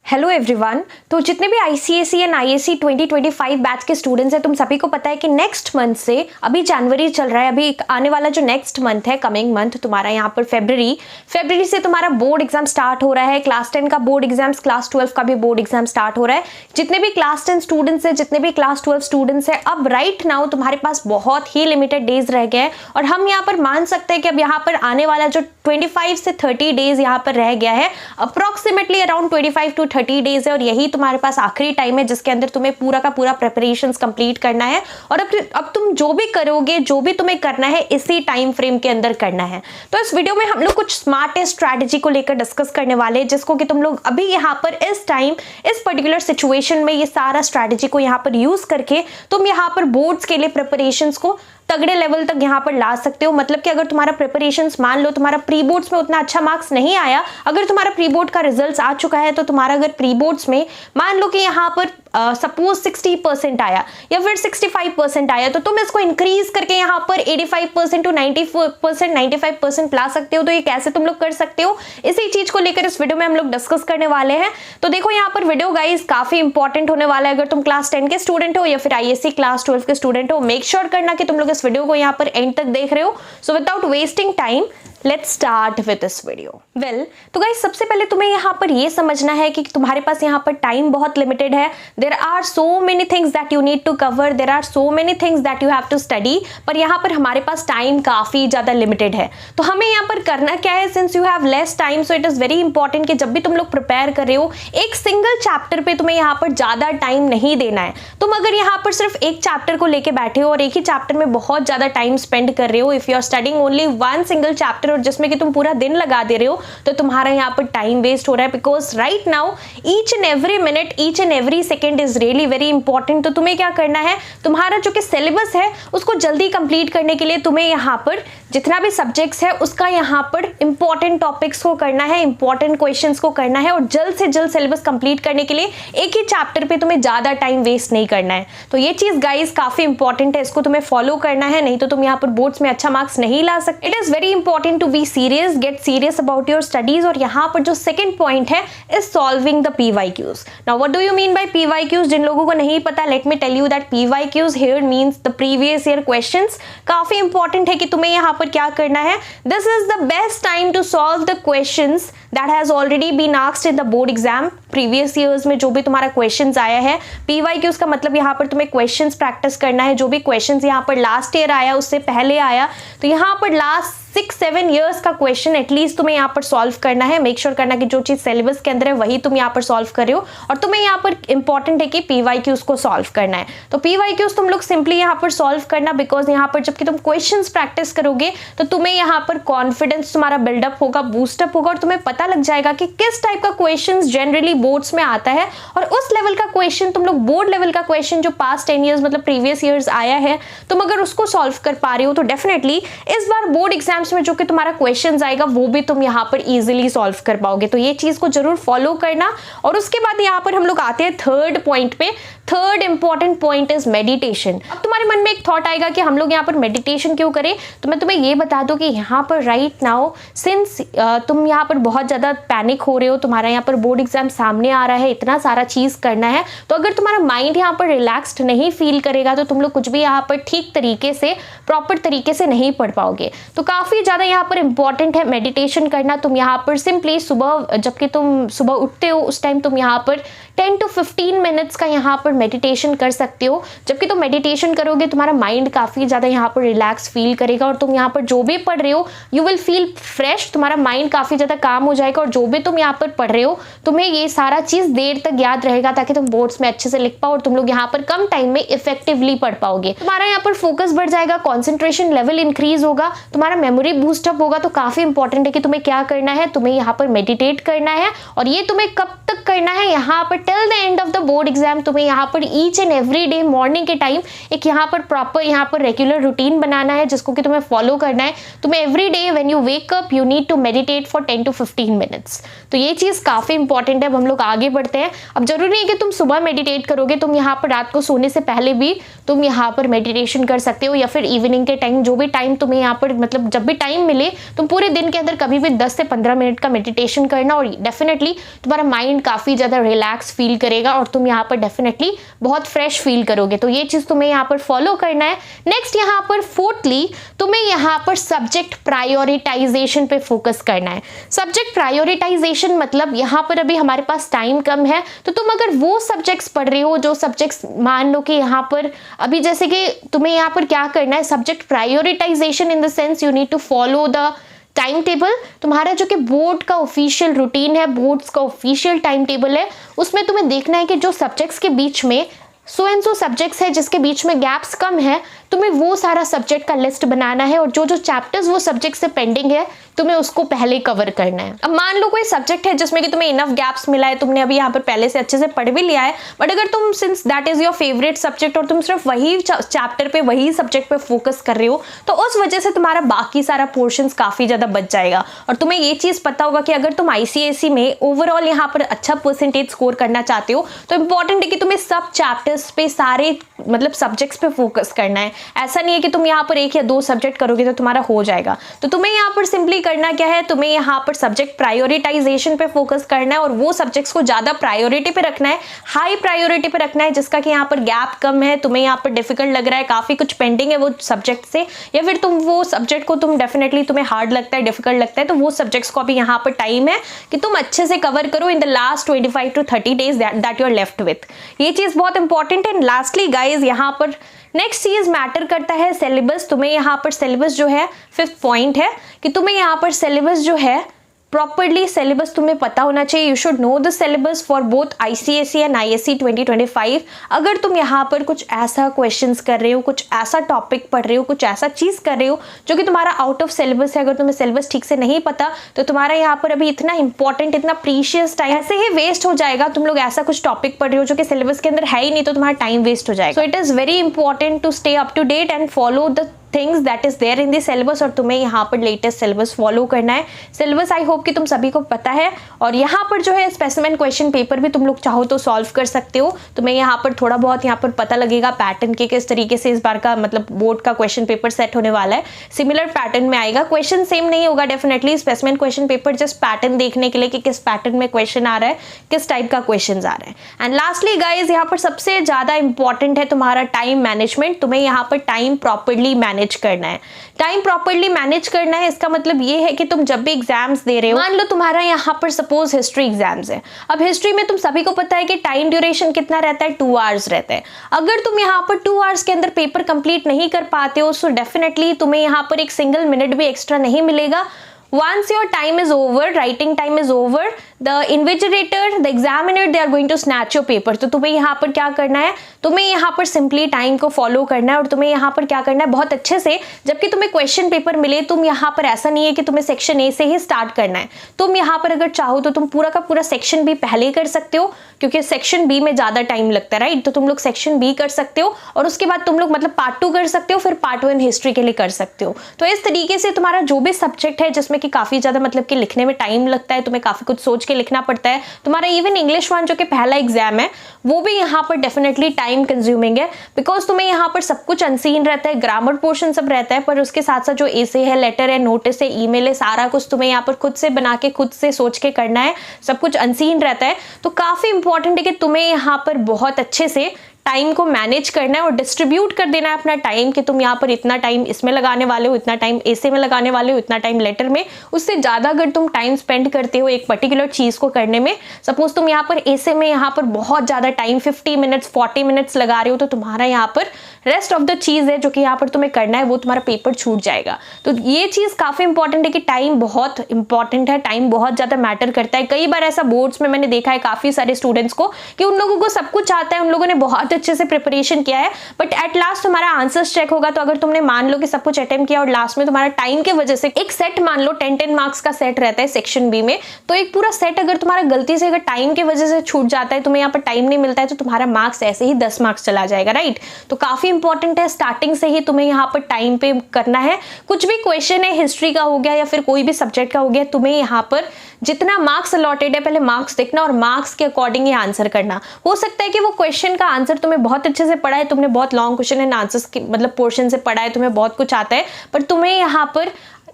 Hello everyone. तो जितने भी आईसीएसई एंड आईएससी 2025 बैच के स्टूडेंट्स हैं, तुम सभी को पता है कि नेक्स्ट मंथ से, अभी जनवरी चल रहा है, अभी आने वाला जो नेक्स्ट मंथ है, कमिंग मंथ तुम्हारा यहाँ पर फरवरी से तुम्हारा बोर्ड एग्जाम स्टार्ट हो रहा है। क्लास 10 का बोर्ड एग्जाम्स, क्लास 12 का भी बोर्ड एग्जाम स्टार्ट हो रहा है। जितने भी क्लास 10 स्टूडेंट्स है, जितने भी क्लास 12 स्टूडेंट्स है, अब राइट नाउ तुम्हारे पास बहुत ही लिमिटेड डेज रह गए हैं और हम यहाँ पर मान सकते हैं कि अब यहाँ पर आने वाला जो 25 से 30 डेज यहाँ पर रह गया है, अप्रोक्सीमेटली अराउंड 25 to 30 डेज है और यही तुम्हारे पास आखिरी टाइम है जिसके अंदर तुम्हें पूरा का पूरा प्रिपरेशंस कंप्लीट करना है। और अब तुम जो भी करोगे, जो भी तुम्हें करना है, इसी टाइम फ्रेम के अंदर करना है। तो इस वीडियो में हम लोग कुछ स्मार्टेस्ट स्ट्रैटेजी को लेकर डिस्कस करने वाले हैं, जिसको कि तुम लोग अभी यहाँ पर इस टाइम, इस पर्टिकुलर सिचुएशन में ये सारा स्ट्रैटेजी को यहाँ पर यूज करके तुम यहाँ पर बोर्ड्स के लिए प्रिपरेशंस को तगड़े लेवल तक यहाँ पर ला सकते हो। मतलब कि अगर तुम्हारा प्रिपरेशंस, मान लो तुम्हारा प्री बोर्ड्स में उतना अच्छा मार्क्स नहीं आया, अगर तुम्हारा प्री बोर्ड का रिजल्ट्स आ चुका है, तो तुम्हारा अगर प्री बोर्ड्स में मान लो कि यहाँ पर सपोज 60% आया या फिर 65% आया, तो तुम इसको इंक्रीज करके यहाँ पर 85% टू 90%, 95% ला सकते हो। तो ये कैसे तुम लोग कर सकते हो, इसी चीज को लेकर इस वीडियो में हम लोग डिस्कस करने वाले हैं। तो देखो यहाँ पर वीडियो गाइस काफी इंपॉर्टेंट होने वाला है। अगर तुम क्लास 10 के स्टूडेंट हो या फिर आईएससी क्लास 12 के स्टूडेंट हो, मेक श्योर करना कि तुम लोग इस वीडियो को यहाँ पर एंड तक देख रहे हो। So without wasting time, let's start with this video. Well, तो गाइस सबसे पहले तुम्हें यहाँ पर ये समझना है कि तुम्हारे पास यहाँ पर टाइम बहुत लिमिटेड है। There are so many things that you need to cover, there are so many things that you have to study, पर यहाँ पर हमारे पास टाइम काफी ज्यादा लिमिटेड है। तो हमें यहाँ पर करना क्या है, since you have less time, so it is very important कि जब भी तुम लोग प्रिपेयर कर रहे हो, एक सिंगल चैप्टर पे तुम्हें यहाँ पर ज्यादा टाइम नहीं देना है। तुम अगर यहाँ पर सिर्फ एक चैप्टर को लेके बैठे हो और एक ही चैप्टर में बहुत ज्यादा टाइम स्पेंड कर रहे हो, if you are studying only one single chapter और जिसमें कि तुम पूरा दिन लगा दे रहे हो, तो तुम्हारा यहाँ पर टाइम वेस्ट हो रहा है। Because right now each and every minute, each and every second is really very important. तो तुम्हें क्या करना है, तुम्हारा जो कि सिलेबस है उसको जल्दी कंप्लीट करने के लिए तुम्हें यहाँ पर जितना भी सब्जेक्ट्स है उसका यहाँ पर इंपॉर्टेंट टॉपिक्स को करना है, इंपॉर्टेंट क्वेश्चंस को करना है और जल्द से जल्द सिलेबस कंप्लीट करने के लिए एक ही चैप्टर पे तुम्हें ज्यादा टाइम वेस्ट नहीं करना है। तो ये चीज गाइस काफी इंपॉर्टेंट है, इसको तुम्हें फॉलो करना है, नहीं तो तुम यहाँ पर बोर्ड्स में अच्छा मार्क्स नहीं ला सकते। It is very important to be serious, get serious about your studies. और यहाँ पर जो सेकंड पॉइंट है is solving the PYQs। Now what do you mean by PYQs? जिन लोगों को नहीं पता, let me tell you that PYQs here means the previous year questions. काफी इंपॉर्टेंट है कि तुम्हें यहाँ पर क्या करना है, this is the best time to solve the questions that has already been asked in the board exam। Previous years में जो भी तुम्हारा क्वेश्चंस आया है, PYQs का मतलब यहाँ पर तुम्हें क्वेश्चंस प्रैक्टिस करना है। जो भी क्वेश्चंस यहाँ पर लास्ट ईयर आया, उससे पहले आया, तो यहाँ पर लास्ट 6-7 इयर्स का क्वेश्चन एटलीस्ट तुम्हें यहाँ पर सॉल्व करना है। मेक श्योर करना कि जो चीज सिलेबस के अंदर है वही तुम यहाँ पर सॉल्व कर रहे हो और तुम्हें यहाँ पर इंपॉर्टेंट है कि PYQs को सॉल्व करना है। तो PYQs तुम लोग सिंपली यहाँ पर सॉल्व करना, बिकॉज यहाँ पर जबकि तुम क्वेश्चंस प्रैक्टिस करोगे तो तुम्हें यहाँ पर कॉन्फिडेंस तुम्हारा बिल्डअप होगा, बूस्टअप होगा और तुम्हें पता लग जाएगा कि किस टाइप का क्वेश्चन जनरली बोर्ड्स में आता है। और उस लेवल का क्वेश्चन, तुम लोग बोर्ड लेवल का क्वेश्चन जो पास्ट 10 ईयर्स मतलब प्रीवियस ईयर्स आया है, तुम अगर उसको सॉल्व कर पा रहे हो तो डेफिनेटली इस बार बोर्ड एग्जाम्स में जो कि तुम्हारा क्वेश्चंस आएगा वो भी तुम यहाँ पर इजीली सॉल्व कर पाओगे। तो ये चीज को जरूर फॉलो करना। और उसके बाद यहाँ पर हम लोग आते हैं थर्ड पॉइंट पे। Third important point is meditation. अब तुम्हारे मन में एक थॉट आएगा कि हम लोग यहाँ पर मेडिटेशन क्यों करें, तो मैं तुम्हें ये बता दूं कि यहाँ पर राइट नाउ सिंस तुम यहाँ पर बहुत ज्यादा पैनिक हो रहे हो, तुम्हारा यहाँ पर बोर्ड एग्जाम सामने आ रहा है, इतना सारा चीज करना है, तो अगर तुम्हारा माइंड यहाँ पर रिलैक्स्ड नहीं फील करेगा तो तुम लोग कुछ भी यहाँ पर ठीक तरीके से, प्रॉपर तरीके से नहीं पढ़ पाओगे। तो काफी ज्यादा यहाँ पर इंपॉर्टेंट है मेडिटेशन करना। तुम यहाँ पर सिंपली सुबह, जबकि तुम सुबह उठते हो उस टाइम तुम यहाँ पर 10 to 15 मिनट्स का यहाँ पर मेडिटेशन कर सकते हो। जबकि तुम मेडिटेशन करोगे तुम्हारा माइंड काफी ज्यादा यहाँ पर रिलैक्स फील करेगा और तुम यहाँ पर जो भी पढ़ रहे हो यू विल फील फ्रेश, तुम्हारा माइंड काफी ज्यादा काम हो जाएगा और जो भी तुम यहाँ पर पढ़ रहे हो तुम्हें ये सारा चीज देर तक याद रहेगा, ताकि तुम बोर्ड्स में अच्छे से लिख पाओ और तुम लोग यहाँ पर कम टाइम में इफेक्टिवली पढ़ पाओगे। तुम्हारा यहाँ पर फोकस बढ़ जाएगा, कॉन्सेंट्रेशन लेवल इंक्रीज होगा, तुम्हारा मेमोरी बूस्टअप होगा। तो काफी इंपॉर्टेंट है कि तुम्हें क्या करना है, तुम्हें यहाँ पर मेडिटेट करना है। और ये तुम्हें कब तक करना है, यहाँ पर till the end of the board exam तुम्हें यहाँ यहाँ पर each and every day morning के टाइम एक यहाँ पर प्रॉपर यहाँ पर रेगुलर रूटीन बनाना है जिसको कि तुम्हें फॉलो करना है। तुम्हें every day when you wake up you need to meditate for 10 to 15 minutes. तो ये चीज़ काफ़ी इंपॉर्टेंट है। अब हम लोग आगे बढ़ते हैं। अब जरूरी नहीं है कि तुम सुबह मेडिटेट करोगे, तुम यहाँ पर रात को सोने से पहले भी तुम यहाँ पर मेडिटेशन कर सकते हो, या फिर इवनिंग के टाइम, जो भी टाइम तुम्हें यहाँ पर मतलब जब भी टाइम मिले तुम पूरे दिन के अंदर कभी भी 10 से 15 मिनट का मेडिटेशन करना, और डेफिनेटली तुम्हारा माइंड काफ़ी ज़्यादा रिलैक्स फील करेगा और तुम यहाँ पर डेफिनेटली बहुत फ्रेश फील करोगे। तो ये चीज़ तुम्हें यहाँ पर फॉलो करना है। नेक्स्ट यहाँ पर फोर्थली तुम्हें यहाँ पर सब्जेक्ट प्रायोरिटाइजेशन पे फोकस करना है। सब्जेक्ट प्रायोरिटाइजेशन मतलब यहाँ पर अभी हमारे पास टाइम कम है, तो तुम अगर वो सब्जेक्ट्स पढ़ रहे हो जो सब्जेक्ट्स, मान लो कि यहाँ पर अभी जैसे कि तुम्हें यहाँ पर क्या करना है, subject prioritisation in the sense you need to follow the time table. तुम्हारा जो कि बोर्ड का ऑफिशियल रूटीन है, बोर्ड्स का ऑफिशियल टाइम टेबल है, उसमें तुम्हें देखना है कि जो सब्जेक्ट्स के बीच में सो एंड सो सब्जेक्ट्स है जिसके बीच में गैप्स कम है, तुम्हें वो सारा सब्जेक्ट का लिस्ट बनाना है, और जो जो चैप्टर्स वो सब्जेक्ट से पेंडिंग है तुम्हें उसको पहले कवर करना है। अब मान लो कोई सब्जेक्ट है जिसमें कि तुम्हें इनफ गैप्स मिला है, तुमने अभी यहाँ पर पहले से अच्छे से पढ़ भी लिया है, बट अगर तुम since that is your favourite subject और तुम सिर्फ वही चैप्टर पे, वही सब्जेक्ट पे फोकस कर रहे हो, तो उस वजह से तुम्हारा बाकी सारा पोर्शंस काफी ज्यादा बच जाएगा। और तुम्हें ये चीज पता होगा कि अगर तुम ICSE में ओवरऑल यहाँ पर अच्छा परसेंटेज स्कोर करना चाहते हो तो इंपॉर्टेंट है कि तुम्हें सब चैप्टर्स पे, सारे मतलब सब्जेक्ट्स पे फोकस करना है। ऐसा नहीं है कि तुम यहाँ पर 1 या 2 सब्जेक्ट करोगे तो तुम्हारा हो जाएगा। तो तुम्हें यहाँ पर सिंपली करना क्या है, तुम्हें यहाँ पर सब्जेक्ट प्रायोरिटाइजेशन पे फोकस करना है और वो सब्जेक्ट्स को ज्यादा प्रायोरिटी पे रखना है, हाई प्रायोरिटी पे रखना है, जिसका कि यहाँ पर गैप कम है, तुम्हें यहाँ पर डिफिकल्ट लग रहा है, काफी कुछ पेंडिंग है वो सब्जेक्ट से, या फिर तुम वो सब्जेक्ट को तुम डेफिनेटली तुम्हें हार्ड लगता है, डिफिकल्ट लगता है, तो वो सब्जेक्ट्स को अभी यहाँ पर टाइम है कि तुम अच्छे से कवर करो in the last 25 to 30 days that you are left with. ये चीज बहुत इंपॉर्टेंट है। लास्टली गाइज यहाँ पर नेक्स्ट चीज मैटर करता है सिलेबस। तुम्हें यहाँ पर सिलेबस जो है, 5th पॉइंट है कि तुम्हें यहाँ पर सिलेबस जो है प्रॉपरली सिलेबस तुम्हें पता होना चाहिए। You should know the syllabus for both ICSE and ISE 2025। अगर तुम यहाँ पर कुछ ऐसा क्वेश्चंस कर रहे हो, कुछ ऐसा टॉपिक पढ़ रहे हो, कुछ ऐसा चीज कर रहे हो जो कि तुम्हारा आउट ऑफ सिलेबस है, अगर तुम्हें सिलेबस ठीक से नहीं पता तो तुम्हारा यहाँ पर अभी इतना इंपॉर्टेंट, इतना प्रीशियस टाइम ऐसे ही वेस्ट हो जाएगा। तुम लोग ऐसा कुछ टॉपिक पढ़ रहे हो जो कि सिलेबस के अंदर है ही नहीं, तो तुम्हारा टाइम वेस्ट हो जाएगा। So it is very important to stay up to date and follow the things that is there in the syllabus, और तुम्हें यहाँ पर लेटेस्ट सिलेबस फॉलो करना है। सिलेबस आई होप कि तुम सभी को पता है। और यहाँ पर जो है स्पेसिमेन क्वेश्चन पेपर भी तुम लोग चाहो तो सॉल्व कर सकते हो। तुम्हें यहाँ पर थोड़ा बहुत यहाँ पर पता लगेगा पैटर्न के किस तरीके से इस बार का मतलब बोर्ड का क्वेश्चन पेपर सेट होने वाला है। सिमिलर पैटर्न में आएगा, क्वेश्चन सेम नहीं होगा definitely. Specimen question paper just pattern देखने के लिए कि किस पैटर्न में क्वेश्चन आ रहा है, किस टाइप का क्वेश्चन आ रहा है। एंड लास्टली गाइज यहाँ पर सबसे ज्यादा इंपॉर्टेंट है तुम्हारा टाइम मैनेजमेंट। तुम्हें यहाँ पर टाइम प्रॉपरली मैनेज करना है। टाइम प्रॉपरली मैनेज करना है इसका मतलब ये है कि तुम जब भी एग्जाम्स दे रहे हो, मान लो तुम्हारा यहाँ पर सपोज हिस्ट्री एग्जाम्स है। अब हिस्ट्री में तुम सभी को पता है कि टाइम ड्यूरेशन कितना रहता है, 2 आवर्स रहता है। अगर तुम यहाँ पर 2 आवर्स के अंदर पेपर कंप्लीट नहीं कर पाते हो सो डेफिनेटली तुम्हें यहाँ पर एक सिंगल मिनट भी एक्स्ट्रा नहीं मिलेगा। Once your time is over, writing time is over, the invigilator, the examiner, they are going to snatch your paper। तो तुम्हें यहाँ पर क्या करना है, तुम्हें यहाँ पर सिंपली टाइम को फॉलो करना है और तुम्हें यहाँ पर क्या करना है बहुत अच्छे से। जबकि तुम्हें क्वेश्चन पेपर मिले, तुम यहाँ पर ऐसा नहीं है कि तुम्हें सेक्शन ए से ही स्टार्ट करना है। तुम यहाँ पर अगर चाहो तो तुम पूरा का पूरा सेक्शन बी पहले कर सकते हो, क्योंकि सेक्शन बी में ज्यादा टाइम लगता है, राइट। तो तुम लोग सेक्शन बी कर सकते हो और उसके बाद तुम लोग मतलब पार्ट 2 कर सकते हो, फिर पार्ट 1 हिस्ट्री के लिए कर सकते हो। तो इस तरीके से तुम्हारा जो भी सब्जेक्ट है जिसमें कि काफी ज्यादा मतलब कि लिखने में टाइम लगता है, तुम्हें काफी कुछ सोच के लिखना पड़ता है, तुम्हारा इवन इंग्लिश 1 जो कि पहला एग्जाम है वो भी यहाँ पर डेफिनेटली टाइम कंज्यूमिंग है, बिकॉज तुम्हें यहाँ पर सब कुछ अनसीन रहता है, ग्रामर पोर्शन सब रहता है, पर उसके साथ साथ जो एसे है, लेटर है, नोटिस है, ईमेल है, सारा कुछ तुम्हें यहाँ पर खुद से बना के खुद से सोच के करना है, सब कुछ अनसीन रहता है। तो काफी इंपॉर्टेंट है कि तुम्हें यहाँ पर बहुत अच्छे से टाइम को मैनेज करना है और डिस्ट्रीब्यूट कर देना है अपना टाइम कि तुम यहाँ पर इतना टाइम इसमें लगाने वाले हो, इतना टाइम एसे में लगाने वाले हो, इतना टाइम लेटर में। उससे ज़्यादा अगर तुम टाइम स्पेंड करते हो एक पर्टिकुलर चीज़ को करने में, सपोज तुम यहाँ पर एसे में यहाँ पर बहुत ज़्यादा टाइम 50 मिनट्स 40 मिनट्स लगा रहे हो, तो तुम्हारा यहाँ पर रेस्ट ऑफ द चीज़ है जो कि यहाँ पर तुम्हें करना है वो तुम्हारा पेपर छूट जाएगा। तो ये चीज़ काफ़ी इंपॉर्टेंट है कि टाइम बहुत इंपॉर्टेंट है, टाइम बहुत ज़्यादा मैटर करता है। कई बार ऐसा बोर्ड्स में मैंने देखा है काफ़ी सारे स्टूडेंट्स को कि उन लोगों को सब कुछ आता है, उन लोगों ने बहुत अच्छे से प्रिपरेशन किया है, बट एट लास्ट तुम्हारा आंसर्स चेक होगा, तो अगर तुमने मान लो कि सब कुछ अटेम्प्ट किया और लास्ट में तुम्हारा टाइम के वजह से एक सेट, मान लो 10 मार्क्स का सेट रहता है सेक्शन बी में, तो एक पूरा सेट अगर तुम्हारा गलती से अगर टाइम के वजह से छूट जाता है, तुम्हें यहाँ पर टाइम नहीं मिलता है, तो तुम्हारा मार्क्स ऐसे ही 10 मार्क्स चला जाएगा, राइट। तो काफी इंपॉर्टेंट है, स्टार्टिंग से ही तुम्हें यहाँ पर टाइम पे करना है। कुछ भी क्वेश्चन है, हिस्ट्री का हो गया या फिर कोई भी सब्जेक्ट का हो गया, तुम्हें यहाँ पर जितना मार्क्स अलॉटेड है पहले मार्क्स देखना और मार्क्स के अकॉर्डिंग ही आंसर करना। हो सकता है कि वो क्वेश्चन का आंसर तुम्हें बहुत अच्छे से पढ़ा है, तुमने बहुत लॉन्ग क्वेश्चन एंड आंसर्स के मतलब पोर्शन से पढ़ा है, तुम्हें बहुत कुछ आता है, पर तुम्हें यहाँ पर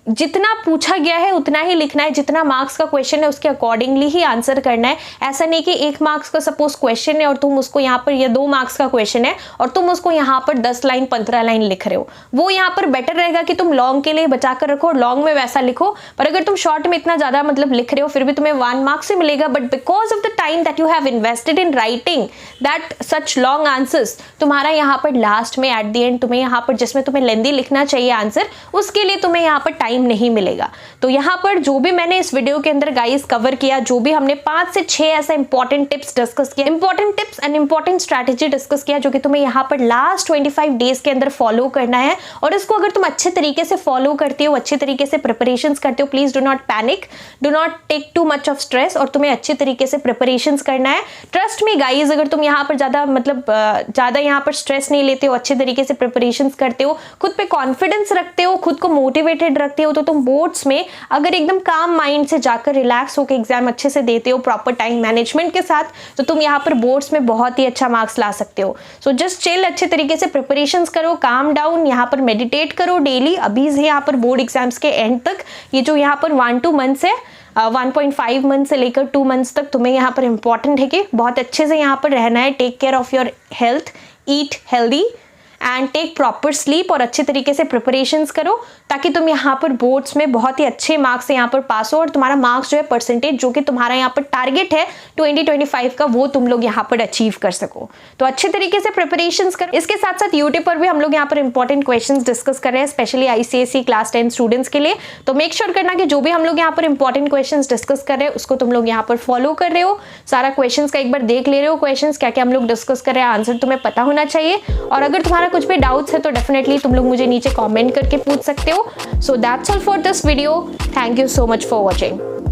जितना पूछा गया है उतना ही लिखना है, जितना मार्क्स का क्वेश्चन है उसके अकॉर्डिंगली ही आंसर करना है। ऐसा नहीं कि 1 मार्क्स का सपोज क्वेश्चन है और तुम उसको यहाँ पर, या 2 मार्क्स का क्वेश्चन है और तुम उसको यहाँ पर 10 लाइन 15 लाइन लिख रहे हो। वो यहाँ पर बेटर रहेगा कि तुम लॉन्ग के लिए बचा कर रखो और लॉन्ग में वैसा लिखो, पर अगर तुम शॉर्ट में इतना ज्यादा मतलब लिख रहे हो फिर भी तुम्हें 1 मार्क्स ही मिलेगा, but because of the time that you have invested in writing that such long answers, तुम्हारा यहाँ पर लास्ट में एट द एंड तुम्हें यहाँ पर जिसमें तुम्हें लेंदी लिखना चाहिए आंसर, उसके लिए तुम्हें यहाँ पर टाइम नहीं मिलेगा। तो यहाँ पर जो भी मैंने इस वीडियो के अंदर गाइस कवर किया, जो भी हमने 5 से 6 ऐसा इंपॉर्टेंट टिप्स डिस्कस किया, important tips and important strategy discuss किया, जो कि तुम्हें यहाँ पर लास्ट 25 डेज के अंदर फॉलो करना है। और इसको अगर तुम अच्छे तरीके से फॉलो करते हो, अच्छे तरीके से प्रिपरेशंस करते हो, please do not panic, do not take too much of stress, और तुम्हें अच्छे तरीके से प्रिपरेशंस करना है। ट्रस्ट मी गाइज, अगर तुम यहाँ पर ज्यादा यहाँ पर स्ट्रेस नहीं लेते हो, अच्छे तरीके से प्रिपरेशंस करते हो, खुद पे कॉन्फिडेंस रखते हो, खुद को मोटिवेटेड रखते हो, तो तुम बोर्ड्स में अगर एकदम काम माइंड से जाकर रिलैक्स होकर एग्जाम अच्छे से देते हो प्रॉपर टाइम मैनेजमेंट के साथ, तो तुम यहाँ पर बोर्ड्स में बहुत ही अच्छा मार्क्स ला सकते हो। सो जस्ट चिल, अच्छे तरीके से प्रिपरेशंस करो, काम डाउन, यहाँ पर मेडिटेट करो डेली। अभी से यहाँ पर बोर्ड एग्जाम्स के एंड तक, ये जो यहाँ पर 1-2 मंथ्स है, 1.5 मंथ से लेकर 2 मंथ्स तक तुम्हें यहाँ पर इंपॉर्टेंट है कि बहुत अच्छे से यहाँ पर रहना है। Take care of your health, eat healthy and take proper sleep, और अच्छे तरीके से प्रिपरेशंस करो ताकि तुम यहाँ पर बोर्ड्स में बहुत ही अच्छे मार्क्स से यहाँ पर पास हो, और तुम्हारा मार्क्स जो है परसेंटेज जो कि तुम्हारा यहाँ पर टारगेट है 2025 का, वो तुम लोग यहाँ पर अचीव कर सको। तो अच्छे तरीके से प्रिपरेशंस करो। इसके साथ साथ यूट्यूब पर भी हम लोग यहाँ पर इंपॉर्टेंट क्वेश्चंस डिस्कस कर रहे हैं, स्पेशली ICSE क्लास 10 स्टूडेंट्स के लिए। तो मेक श्योर करना कि जो भी हम लोग यहाँ पर इंपॉर्टेंट क्वेश्चंस डिस्कस कर रहे हैं उसको तुम लोग यहाँ पर फॉलो कर रहे हो, सारा क्वेश्चंस का एक बार देख ले रहे हो, क्वेश्चंस क्या क्या हम लोग डिस्कस कर रहे हैं, आंसर तुम्हें पता होना चाहिए। और अगर तुम्हारा कुछ भी डाउट्स है तो डेफिनेटली तुम लोग मुझे नीचे कमेंट करके पूछ सकते हो। So that's all for this video. Thank you so much for watching.